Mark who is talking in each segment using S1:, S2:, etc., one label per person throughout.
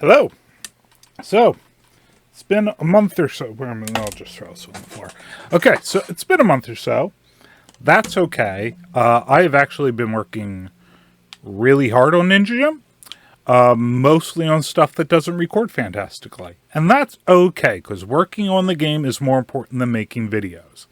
S1: Hello. So, it's been a month or so. I'll just throw this on the floor. Okay, so it's been a month or so. That's okay. I have actually been working really hard on Ninja Jim. Mostly on stuff that doesn't record fantastically. And that's okay, because working on the game is more important than making videos.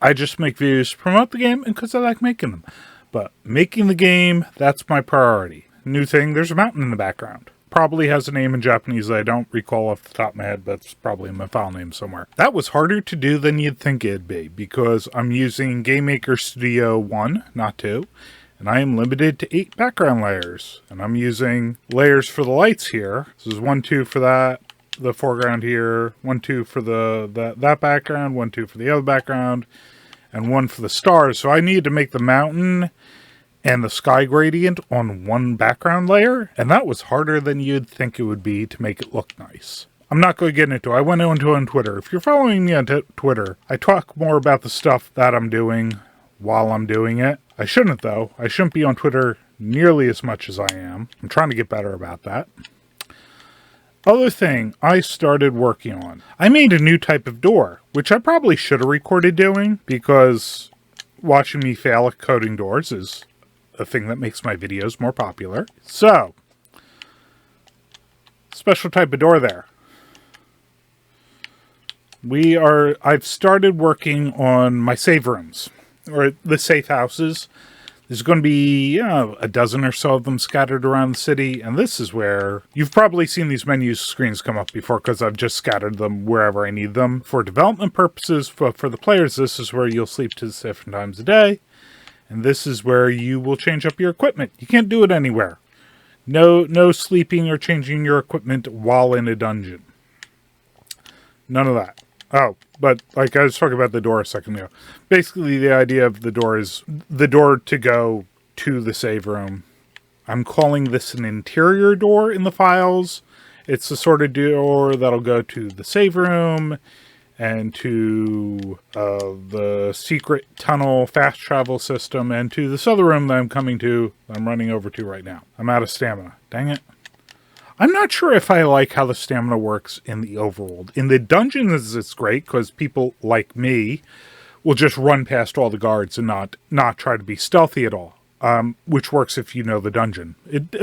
S1: I just make videos to promote the game and because I like making them. But making the game, that's my priority. New thing, there's a mountain in the background. Probably has a name in Japanese that I don't recall off the top of my head, but it's probably in my file name somewhere. That was harder to do than you'd think it'd be, because I'm using GameMaker Studio 1, not 2, and I am limited to 8 background layers. And I'm using layers for the lights here. This is 1, 2 for that, the foreground here, 1, 2 for that background, 1, 2 for the other background, and 1 for the stars. So I need to make the mountain and the sky gradient on one background layer, and that was harder than you'd think it would be to make it look nice. I'm not going to get into it. I went into it on Twitter. If you're following me on Twitter, I talk more about the stuff that I'm doing while I'm doing it. I shouldn't, though. I shouldn't be on Twitter nearly as much as I am. I'm trying to get better about that. Other thing I started working on. I made a new type of door, which I probably should have recorded doing, because watching me fail at coding doors is a thing that makes my videos more popular. So, special type of door there. I've started working on my save rooms, or the safe houses. There's going to be a dozen or so of them scattered around the city, and this is where you've probably seen these menu screens come up before, because I've just scattered them wherever I need them. For development purposes, for the players, this is where you'll sleep to different times a day. And this is where you will change up your equipment. You can't do it anywhere. No sleeping or changing your equipment while in a dungeon. None of that. Oh, but like I was talking about the door a second ago. Basically, the idea of the door is the door to go to the save room. I'm calling this an interior door in the files. It's the sort of door that'll go to the save room and to the secret tunnel fast travel system, and to this other room that I'm coming to, I'm running over to right now. I'm out of stamina. Dang it. I'm not sure if I like how the stamina works in the overworld. In the dungeons, it's great, because people like me will just run past all the guards and not try to be stealthy at all, which works if you know the dungeon. It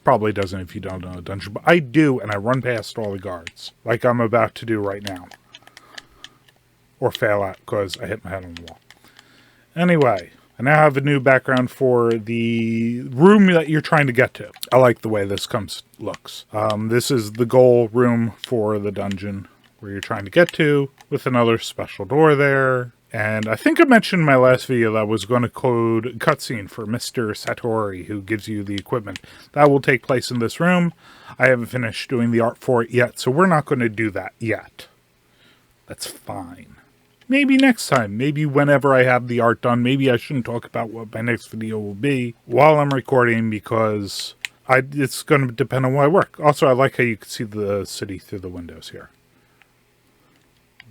S1: probably doesn't if you don't know the dungeon, but I do, and I run past all the guards, like I'm about to do right now. Or fail at, because I hit my head on the wall. Anyway, I now have a new background for the room that you're trying to get to. I like the way this looks. This is the goal room for the dungeon where you're trying to get to, with another special door there. And I think I mentioned in my last video that I was going to code a cutscene for Mr. Satori, who gives you the equipment. That will take place in this room. I haven't finished doing the art for it yet, so we're not going to do that yet. That's fine. Maybe next time, maybe whenever I have the art done. Maybe I shouldn't talk about what my next video will be while I'm recording, because it's going to depend on what I work. Also, I like how you can see the city through the windows here.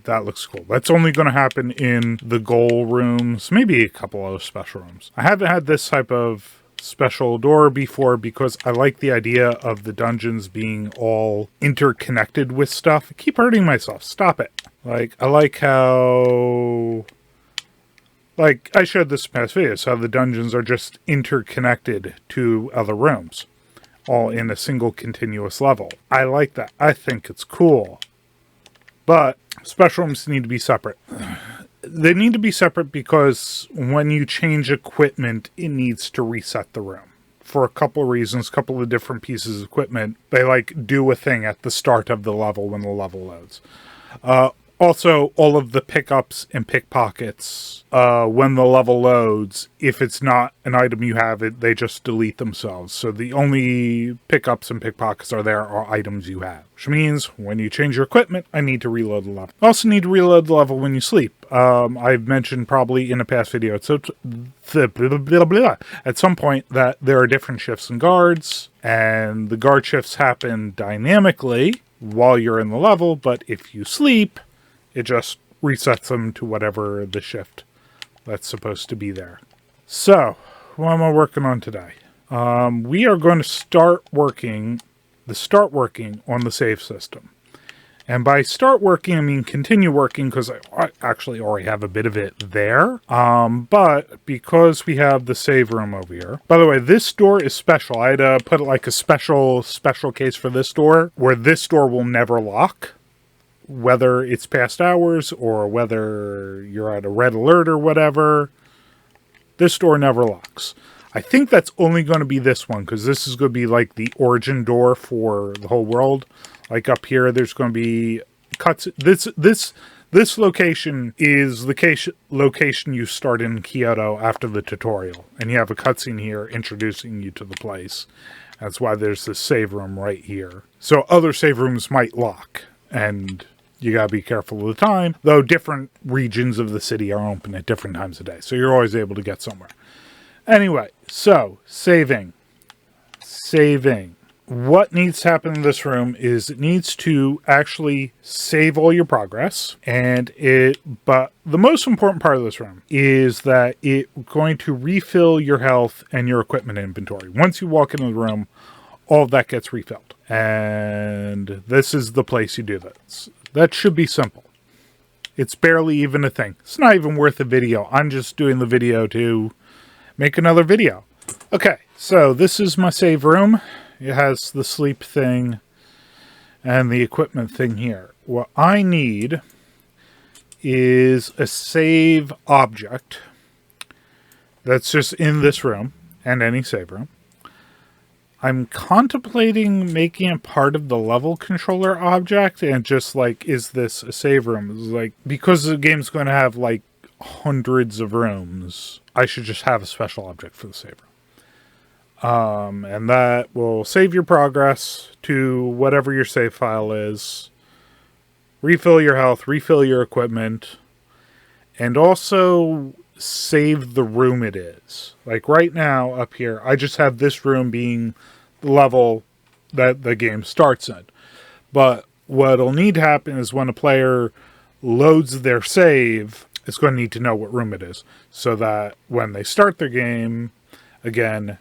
S1: That looks cool. That's only going to happen in the goal rooms, maybe a couple other special rooms. I haven't had this type of special door before, because I like the idea of the dungeons being all interconnected with stuff. I keep hurting myself. Stop it. I like how, I showed this past video, so how the dungeons are just interconnected to other rooms, all in a single continuous level. I like that. I think it's cool. But special rooms need to be separate. They need to be separate because when you change equipment, it needs to reset the room. For a couple of reasons, a couple of different pieces of equipment, they do a thing at the start of the level when the level loads. Also, all of the pickups and pickpockets, when the level loads, if it's not an item you have, they just delete themselves. So the only pickups and pickpockets are items you have. Which means, when you change your equipment, I need to reload the level. I also need to reload the level when you sleep. I've mentioned probably in a past video, at some point, that there are different shifts and guards, and the guard shifts happen dynamically while you're in the level, but if you sleep, it just resets them to whatever the shift that's supposed to be there. So, what am I working on today? We are going to start working the start working on the save system. And by start working, I mean continue working, because I actually already have a bit of it there. But because we have the save room over here. By the way, this door is special. I had to put like a special case for this door, where this door will never lock. Whether it's past hours or whether you're at a red alert or whatever, this door never locks. I think that's only going to be this one, because this is going to be like the origin door for the whole world. Like up here, there's going to be cuts. This location is the location you start in Kyoto after the tutorial. And you have a cutscene here introducing you to the place. That's why there's this save room right here. So other save rooms might lock, and you gotta be careful of the time. Though different regions of the city are open at different times of day. So you're always able to get somewhere. Anyway, so saving. What needs to happen in this room is it needs to actually save all your progress, but the most important part of this room is that it's going to refill your health and your equipment inventory. Once you walk into the room, all of that gets refilled. And this is the place you do that. That should be simple. It's barely even a thing. It's not even worth a video. I'm just doing the video to make another video. Okay, so this is my save room. It has the sleep thing and the equipment thing here. What I need is a save object that's just in this room and any save room. I'm contemplating making it part of the level controller object and just like, is this a save room? It's like, because the game's going to have like hundreds of rooms, I should just have a special object for the save room. And that will save your progress to whatever your save file is, refill your health, refill your equipment, and also save the room it is. Like right now up here, I just have this room being the level that the game starts in. But what'll need to happen is when a player loads their save, it's going to need to know what room it is, so that when they start their game, again,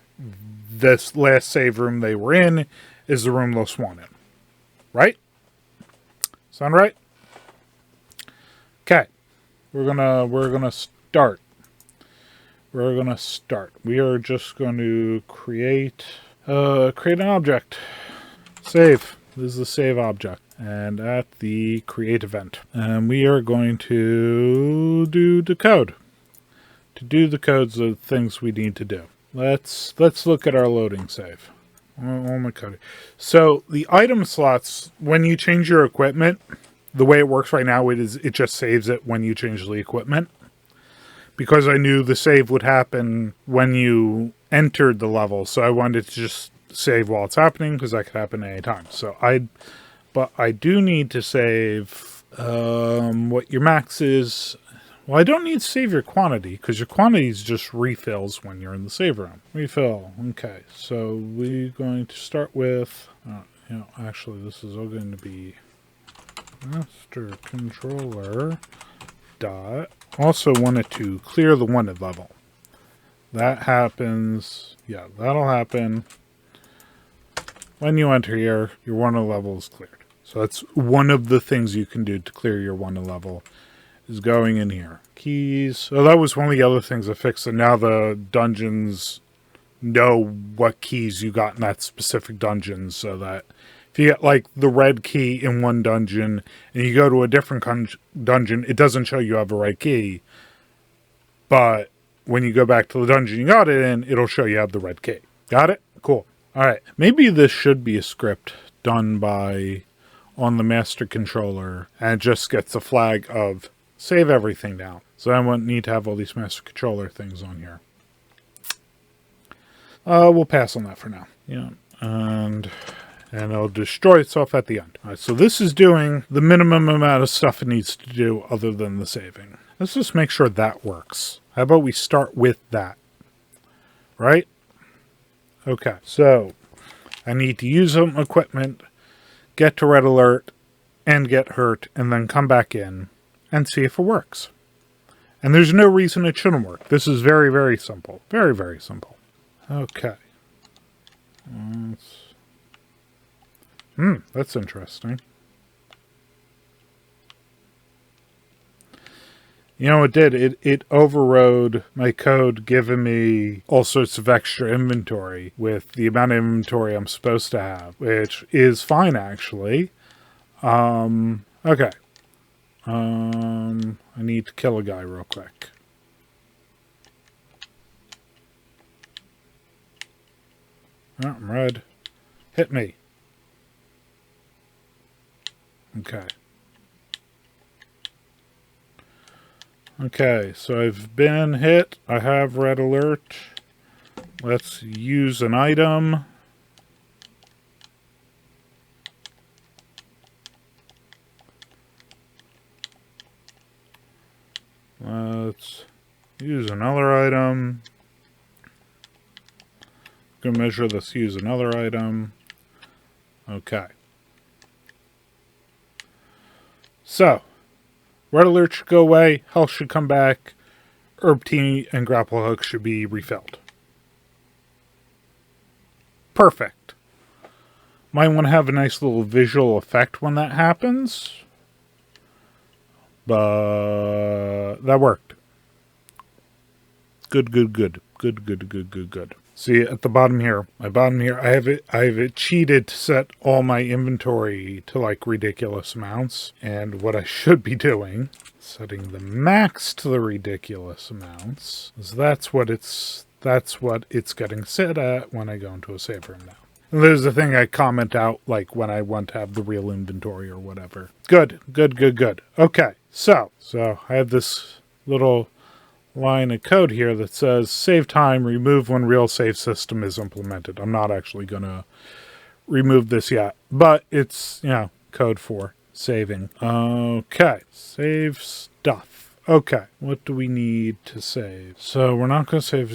S1: this last save room they were in is the room they'll spawn in. Right? Sound right? Okay. We're gonna start. We are just going to create an object. Save. This is the save object. And at the create event. And we are going to do the code. To do the codes of things we need to do. Let's look at our loading save. Oh my god. So the item slots, when you change your equipment, the way it works right now, it just saves it when you change the equipment. Because I knew the save would happen when you entered the level, so I wanted to just save while it's happening, because that could happen at any time. But I do need to save what your max is. Well, I don't need to save your quantity, because your quantity is just refills when you're in the save room. Refill. Okay, so we're going to start with, actually this is all going to be master controller dot. Also wanted to clear the wanted level. That happens, that'll happen when you enter here, your wanted level is cleared. So that's one of the things you can do to clear your wanted level, is going in here. Keys. So that was one of the other things I fixed. And now the dungeons know what keys you got in that specific dungeon. So that if you get like the red key in one dungeon and you go to a different dungeon, it doesn't show you have a red key. But when you go back to the dungeon you got it in, it'll show you have the red key. Got it? Cool. All right. Maybe this should be a script done on the master controller, and it just gets a flag of save everything down. So I won't need to have all these master controller things on here. We'll pass on that for now. And it'll destroy itself at the end. All right, so this is doing the minimum amount of stuff it needs to do other than the saving. Let's just make sure that works. How about we start with that? Right? Okay, so I need to use some equipment, get to red alert, and get hurt, and then come back in and see if it works. And there's no reason it shouldn't work. This is very, very simple. Very, very simple. Okay. That's interesting. You know, it did. It overrode my code, giving me all sorts of extra inventory with the amount of inventory I'm supposed to have, which is fine, actually. Okay. I need to kill a guy real quick. Oh, I'm red. Hit me. Okay. Okay, so I've been hit. I have red alert. Let's use an item. Let's use another item. Go measure this, use another item. Okay. So, red alert should go away, health should come back, herb tea and grapple hook should be refilled. Perfect. Might want to have a nice little visual effect when that happens. But that worked. Good. See, at the bottom here, I have it cheated to set all my inventory to like ridiculous amounts. And what I should be doing, setting the max to the ridiculous amounts, is that's what it's getting set at when I go into a save room now. And there's the thing I comment out like when I want to have the real inventory or whatever. Good. Okay, so I have this little line of code here that says save time, remove when real save system is implemented. I'm not actually going to remove this yet, but it's, code for saving. Okay, save stuff. Okay, what do we need to save? So we're not going to save.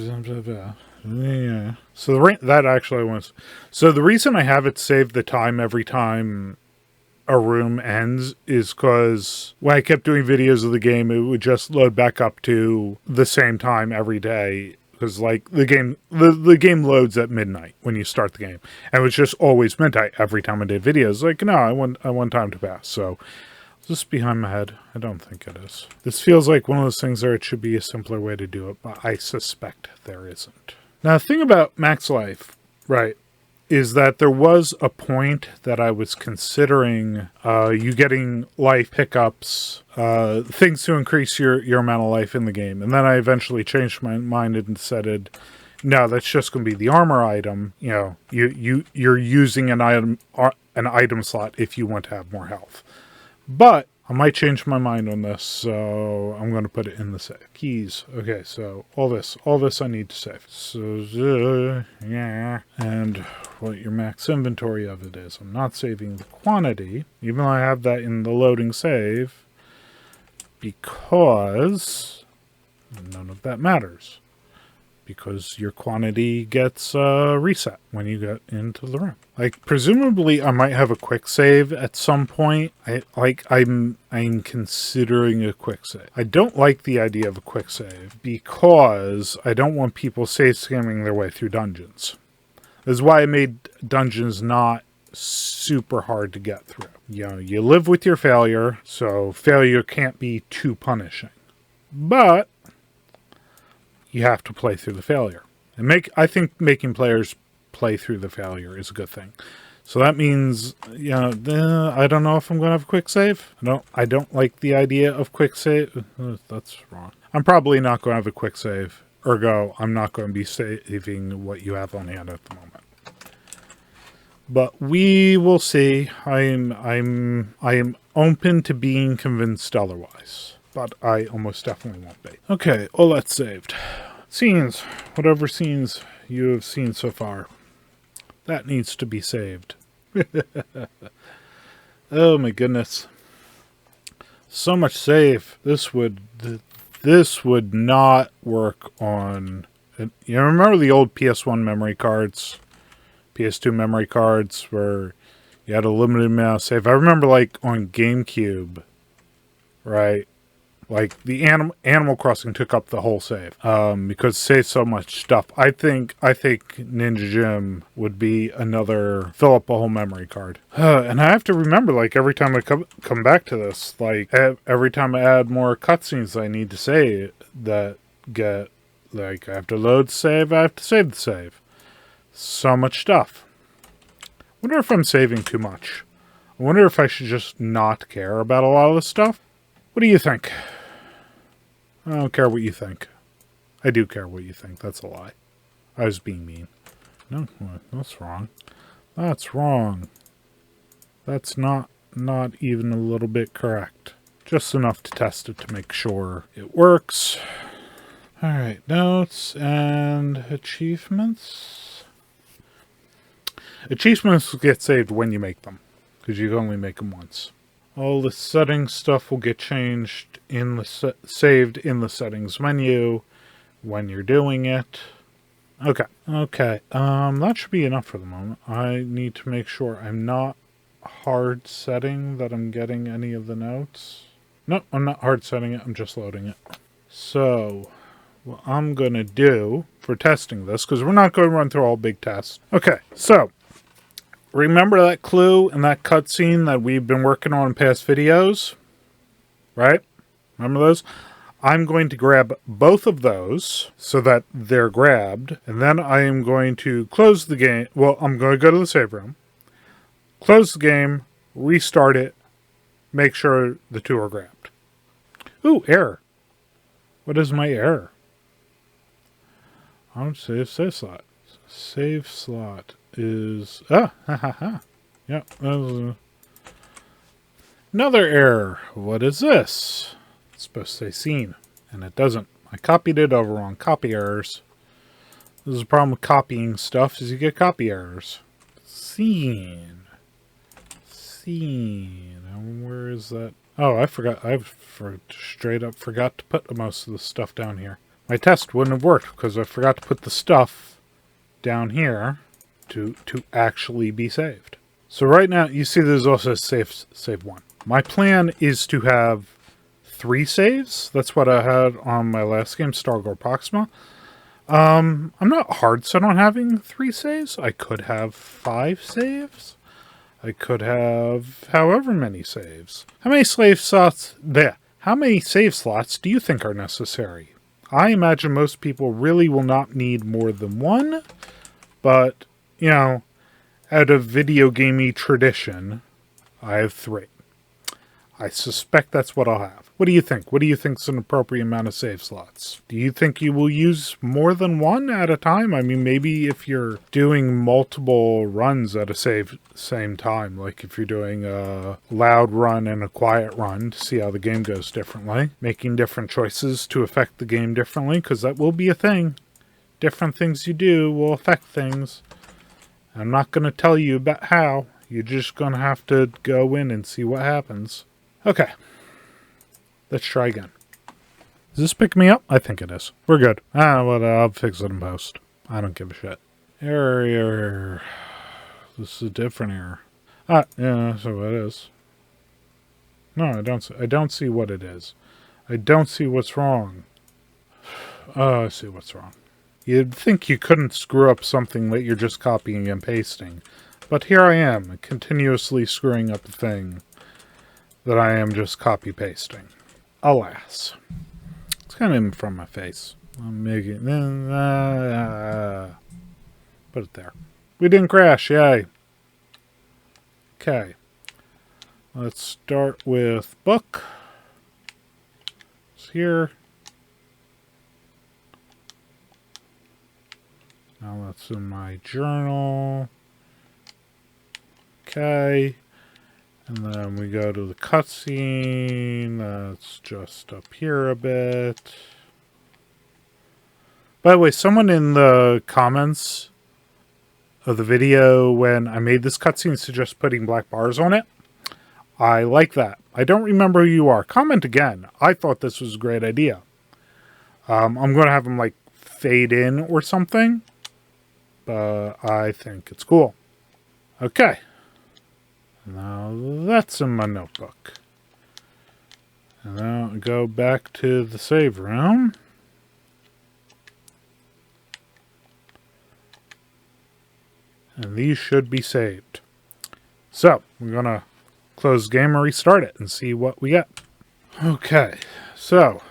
S1: Yeah. So the reason I have it save the time every time a room ends is because when I kept doing videos of the game, it would just load back up to the same time every day. Because like the game loads at midnight when you start the game, and it was just always midnight every time I did videos. Like, no, I want time to pass. So is this behind my head? I don't think it is. This feels like one of those things where it should be a simpler way to do it, but I suspect there isn't. Now, the thing about max life, right, is that there was a point that I was considering you getting life pickups, things to increase your amount of life in the game. And then I eventually changed my mind and decided, no, that's just going to be the armor item. You know, you're using an item slot if you want to have more health. But I might change my mind on this, so I'm going to put it in the save. Keys. Okay, so all this I need to save. So, yeah. And what your max inventory of it is. I'm not saving the quantity, even though I have that in the loading save, because none of that matters. Because your quantity gets reset when you get into the room. Like, presumably I might have a quick save at some point. I'm considering a quick save. I don't like the idea of a quick save because I don't want people save scamming their way through dungeons. This is why I made dungeons not super hard to get through. You know, you live with your failure, so failure can't be too punishing. But you have to play through the failure. And I think making players play through the failure is a good thing. So that means, I don't know if I'm going to have a quick save. I don't like the idea of quick save. That's wrong. I'm probably not going to have a quick save. Ergo, I'm not going to be saving what you have on hand at the moment. But we will see. I am open to being convinced otherwise. But I almost definitely won't be. Okay, all that's saved. Scenes. Whatever scenes you have seen so far. That needs to be saved. Oh my goodness. So much save. This would not work on... You remember the old PS1 memory cards? PS2 memory cards where you had a limited amount of save. I remember like on GameCube, right? Like, the Animal Crossing took up the whole save, because it saves so much stuff. I think Ninja Jim would be another fill up a whole memory card. And I have to remember, like, every time I come back to this, like, every time I add more cutscenes I need to say that get, like, I have to load save, I have to save the save. So much stuff. I wonder if I'm saving too much. I wonder if I should just not care about a lot of this stuff. What do you think? I don't care what you think. I do care what you think. That's a lie. I was being mean. No, that's wrong. That's wrong. That's not even a little bit correct. Just enough to test it to make sure it works. Alright, notes and achievements. Achievements get saved when you make them, because you can only make them once. All the settings stuff will get changed in the saved in the settings menu when you're doing it. Okay. That should be enough for the moment. I need to make sure I'm not hard setting that I'm getting any of the notes. No, I'm not hard setting it. I'm just loading it. So, what I'm going to do for testing this, because we're not going to run through all big tests. Okay, so remember that clue and that cutscene that we've been working on in past videos? Right? Remember those? I'm going to grab both of those so that they're grabbed. And then I am going to close the game. Well, I'm going to go to the save room. Close the game. Restart it. Make sure the two are grabbed. Ooh, error. What is my error? I don't save slot. Save slot is yeah, another error. What is this? It's supposed to say scene, and it doesn't. I copied it over on copy errors. This is a problem with copying stuff, is you get copy errors. Scene. And where is that? Oh, I forgot. Straight up forgot to put most of the stuff down here. My test wouldn't have worked because I forgot to put the stuff down here to actually be saved. So right now, you see there's also save one. My plan is to have 3 saves. That's what I had on my last game, Stargirl Proxima. I'm not hard set on having 3 saves. I could have 5 saves. I could have however many saves. How many save slots there? How many save slots do you think are necessary? I imagine most people really will not need more than 1, but, you know, out of video gamey tradition, I have 3. I suspect that's what I'll have. What do you think? What do you think is an appropriate amount of save slots? Do you think you will use more than 1 at a time? I mean, maybe if you're doing multiple runs at a same time, like if you're doing a loud run and a quiet run to see how the game goes differently, making different choices to affect the game differently, because that will be a thing. Different things you do will affect things. I'm not going to tell you about how. You're just going to have to go in and see what happens. Okay. Let's try again. Does this pick me up? I think it is. We're good. Well, I'll fix it in post. I don't give a shit. Error. This is a different error. Yeah, that's what it is. No, I don't see what it is. I don't see what's wrong. Oh, I see what's wrong. You'd think you couldn't screw up something that you're just copying and pasting. But here I am, continuously screwing up a thing that I am just copy-pasting. Alas. It's kind of in front of my face. I'm making... put it there. We didn't crash, yay. Okay. Let's start with book. It's here. Now that's in my journal. Okay. And then we go to the cutscene. That's just up here a bit. By the way, someone in the comments of the video when I made this cutscene suggests putting black bars on it. I like that. I don't remember who you are. Comment again. I thought this was a great idea. I'm going to have them like fade in or something. But I think it's cool. Okay. Now that's in my notebook. And now go back to the save room. And these should be saved. So, we're going to close the game and restart it and see what we get. Okay, so,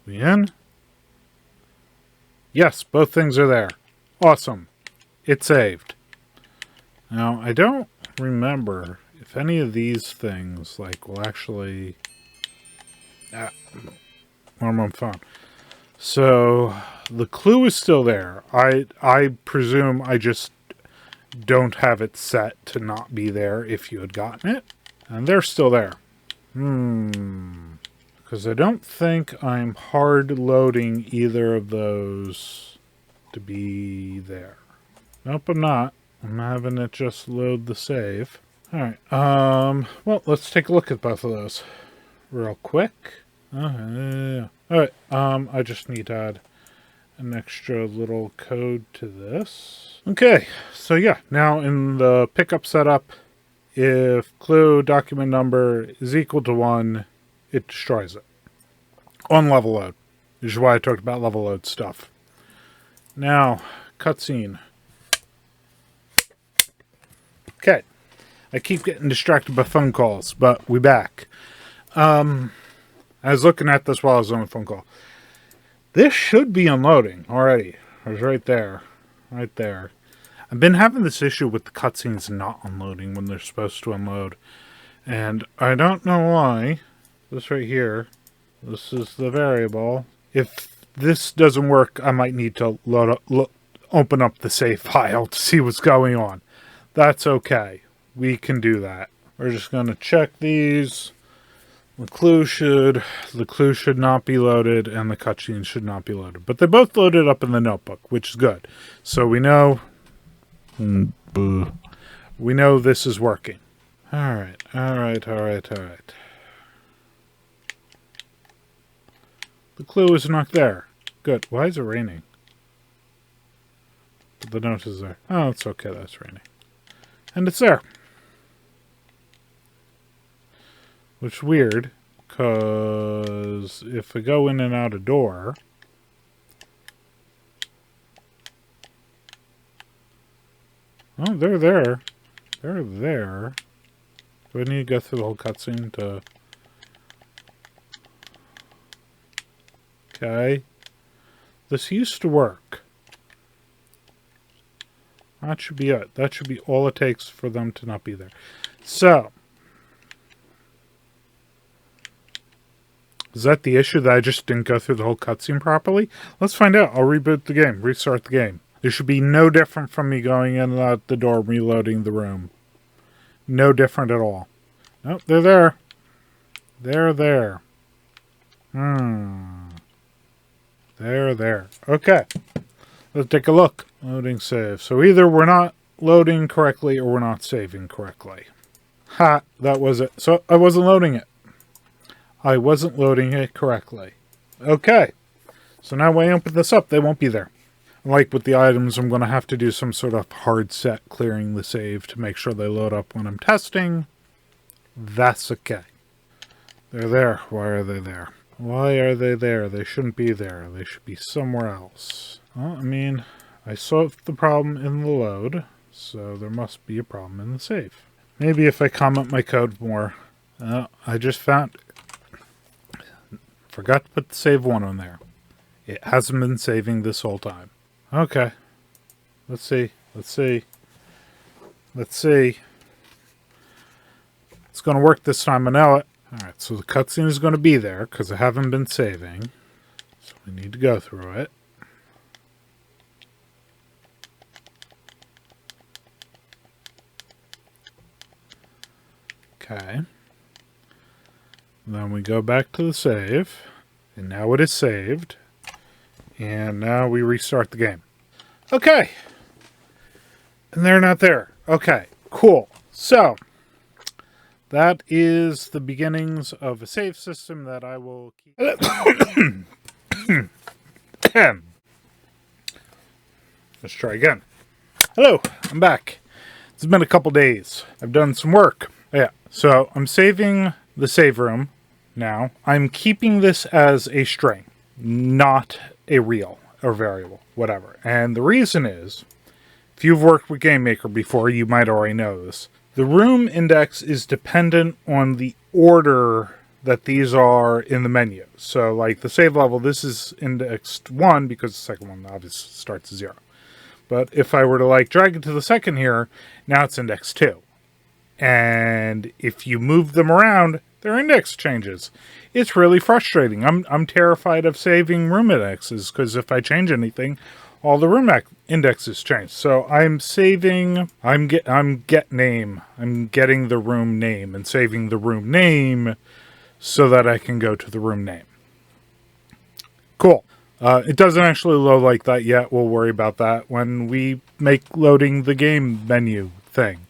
S1: we in? Yes, both things are there. Awesome. It saved. Now, I don't remember if any of these things, like, will actually... I'm on phone. So, the clue is still there. I presume I just don't have it set to not be there if you had gotten it. And they're still there. Because I don't think I'm hard loading either of those to be there. Nope, I'm not. I'm having it just load the save. Alright, well, let's take a look at both of those real quick. Alright, I just need to add an extra little code to this. Okay, so yeah, now in the pickup setup, if clue document number is equal to 1, it destroys it. On level load. This is why I talked about level load stuff. Now, cutscene. Okay. I keep getting distracted by phone calls, but we back. I was looking at this while I was on a phone call. This should be unloading already. It was right there. Right there. I've been having this issue with the cutscenes not unloading when they're supposed to unload. And I don't know why. This right here. This is the variable. If this doesn't work, I might need to open up the save file to see what's going on. That's okay. We can do that. We're just going to check these. The clue should not be loaded, and the cutscene should not be loaded. But they both loaded up in the notebook, which is good. So we know this is working. Alright. The clue is not there. Good. Why is it raining? The note is there. Oh, it's okay. That's raining. And it's there. Which is weird, because if I go in and out a door... Oh, they're there. They're there. Do I need to go through the whole cutscene to... Okay. This used to work. That should be it. That should be all it takes for them to not be there. So... Is that the issue, that I just didn't go through the whole cutscene properly? Let's find out. I'll reboot the game. Restart the game. This should be no different from me going in and out the door, reloading the room. No different at all. Nope, they're there. They're there. They're there. Okay. Let's take a look. Loading save. So either we're not loading correctly or we're not saving correctly. Ha! That was it. So I wasn't loading it. I wasn't loading it correctly. Okay. So now when I open this up, they won't be there. Like with the items, I'm going to have to do some sort of hard set clearing the save to make sure they load up when I'm testing. That's okay. They're there. Why are they there? Why are they there? They shouldn't be there. They should be somewhere else. Well, I mean, I solved the problem in the load, so there must be a problem in the save. Maybe if I comment my code more. I just found... Forgot to put the save one on there. It hasn't been saving this whole time. Okay. Let's see. Let's see. Let's see. It's going to work this time. I know it. Alright, so the cutscene is going to be there because I haven't been saving. So we need to go through it. Okay. Then we go back to the save, and now it is saved, and now we restart the game. Okay, and they're not there. Okay, cool. So, that is the beginnings of a save system that I will keep... Let's try again. Hello, I'm back. It's been a couple days. I've done some work. Yeah, so I'm saving... the save room, now, I'm keeping this as a string, not a real or variable, whatever. And the reason is, if you've worked with GameMaker before, you might already know this. The room index is dependent on the order that these are in the menu. So like the save level, this is indexed 1 because the second one obviously starts at 0. But if I were to like drag it to the second here, now it's indexed 2. And if you move them around, their index changes. It's really frustrating. I'm terrified of saving room indexes because if I change anything, all the room indexes change. So I'm saving, I'm get name. I'm getting the room name and saving the room name so that I can go to the room name. Cool. It doesn't actually load like that yet. We'll worry about that when we make loading the game menu thing.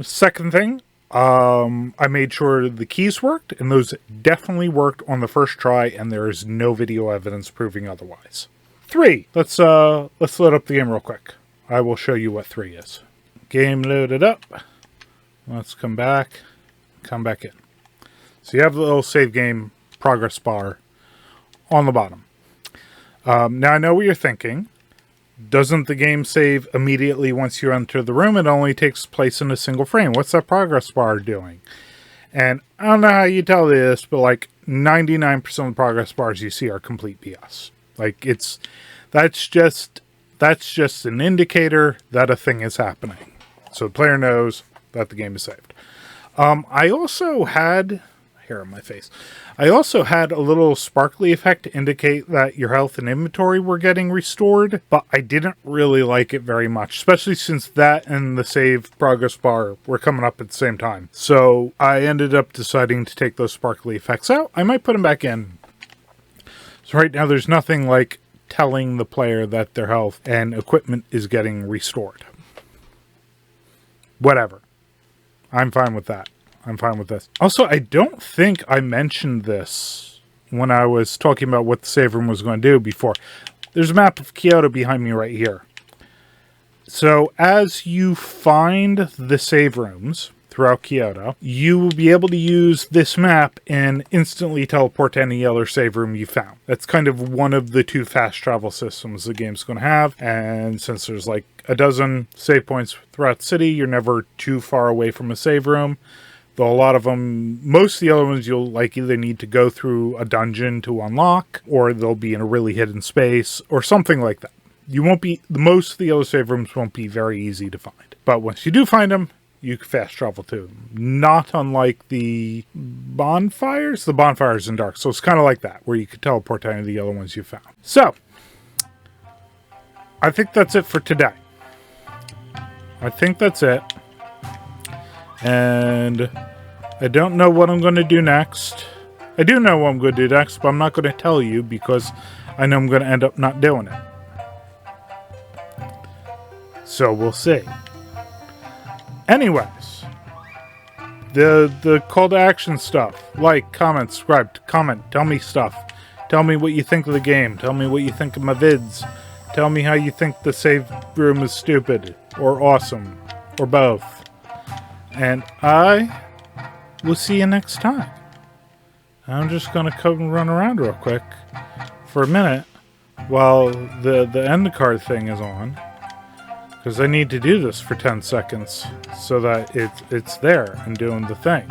S1: Second thing, I made sure the keys worked, and those definitely worked on the first try, and there is no video evidence proving otherwise. 3. Let's load up the game real quick. I will show you what 3 is. Game loaded up. Let's come back in. So you have the little save game progress bar on the bottom. Now I know what you're thinking. Doesn't the game save immediately once you enter the room? It only takes place in a single frame. What's that progress bar doing? And I don't know how you tell this, but like 99% of the progress bars you see are complete BS. Like that's just an indicator that a thing is happening. So the player knows that the game is saved. I also had hair on my face. I also had a little sparkly effect to indicate that your health and inventory were getting restored, but I didn't really like it very much, especially since that and the save progress bar were coming up at the same time. So I ended up deciding to take those sparkly effects out. I might put them back in. So right now there's nothing like telling the player that their health and equipment is getting restored. Whatever. I'm fine with that. I'm fine with this. Also, I don't think I mentioned this when I was talking about what the save room was going to do before. There's a map of Kyoto behind me right here. So as you find the save rooms throughout Kyoto, you will be able to use this map and instantly teleport to any other save room you found. That's kind of one of the 2 fast travel systems the game's going to have. And since there's like a dozen save points throughout the city, you're never too far away from a save room. Though a lot of them, most of the other ones, you'll like either need to go through a dungeon to unlock, or they'll be in a really hidden space, or something like that. Most of the other save rooms won't be very easy to find. But once you do find them, you can fast travel to them. Not unlike the bonfires. The bonfires in Dark, so it's kind of like that, where you can teleport to any of the other ones you found. So, I think that's it for today. I think that's it. And I don't know what I'm going to do next. I do know what I'm going to do next, but I'm not going to tell you because I know I'm going to end up not doing it. So we'll see. Anyways, the call to action stuff. Like, comment, subscribe, comment, tell me stuff. Tell me what you think of the game. Tell me what you think of my vids. Tell me how you think the save room is stupid or awesome or both. And I will see you next time. I'm just going to come and run around real quick for a minute while the end card thing is on. Because I need to do this for 10 seconds so that it's there and doing the thing.